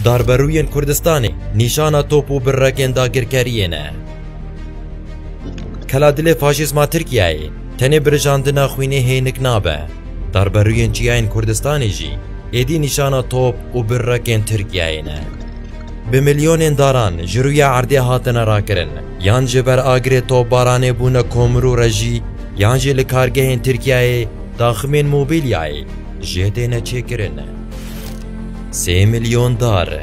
داربروین کردستانی نیشانا توپ و برکن داگرکریینه کلا دل فاشیزما ترکیه تنه برجاندنا خوینه هینک نابه داربروین چیاین کردستانی جی ایدی نیشانا توپ و برکن ترکیه نه به میلیون داران جروی عردی هاتن را کرن یان جبر آگری توپ بارانه بونه کومرو رجی یان جل کارگه ترکیه داخمین موبیلیای جهده نچه کرن 3 میلیون دار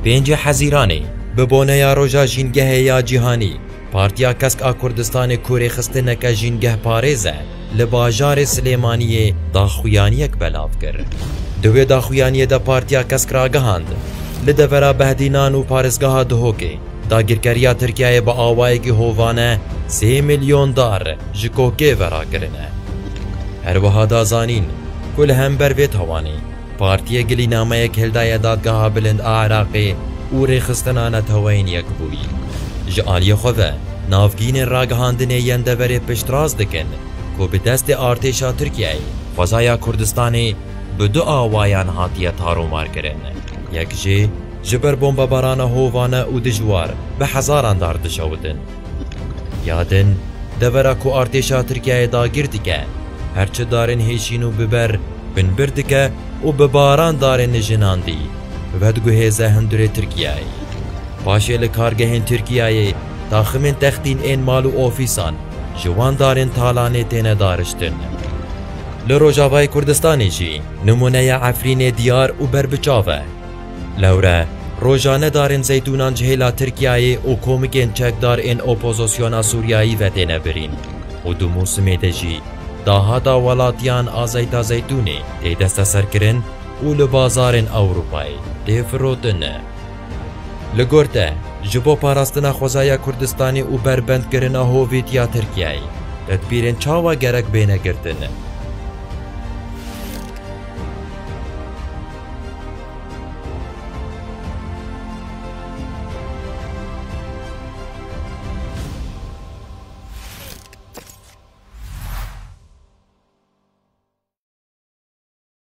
5 حزیرانی ببونه یا روژا جینگه یا جیهانی پارتیا کسک کردستان کوری خسته نکه جینگه پارێزە لە باژارê سلێمانiyê daxuyaniyek belav kir. Divê daxuyaniyê de partiya kesk ragihand li devera behdînan û parêzgeha Duhokê dagirkeriya Tirkiyeyê bi awayekî hovane 3 milyon dar ji kokê verakirine. Her wiha da zanîn ku li hember vê tawanî partiye gilînameyek hildaye dadgeha bilind a Iraqê û rêxistina neteweyên yekbûyî. Ji aliyê xwe ve navgînên ragihandinê yên deverê piştrast dikin ku bi destê artêşa Tirkiyeyê xwezaya Kurdistanê bi du awayan hatiye taromar kirin. Yek jê ji ber bombebarana hovane û dijwar bi hezaran dar dişewidin. Ya din devera ku artêşa Tirkiyeyê dagir dike her çi darên hêşîn û biber binbir dike û bi baran darên nijinandî vedguhêze hindurê Tirkiyeyê. Paşê li kargehên Tirkiyeyê daximên textîn ên mal û ofîsan ji wan darên talanê têne dariştin. Li Rojavayê Kurdistanê jî numuneya Efrînê diyar û berbiçav e. Lewre rojane darên zeytûnan ji hêla Tirkiyeyê û komikên çekdar ên opozisyona Sûriyayî ve têne birîn û du mûsimê de jî dahata welatiyan a zeyta zeytûnê tê desteserkirin û li bazarên Ewropayê tê firotin. Li gor te ji bo parastina xwezaya Kurdistanê û berbendkirina hovêtiya Tirkiyeyê tedbîrên çawa gerek bêne girtin.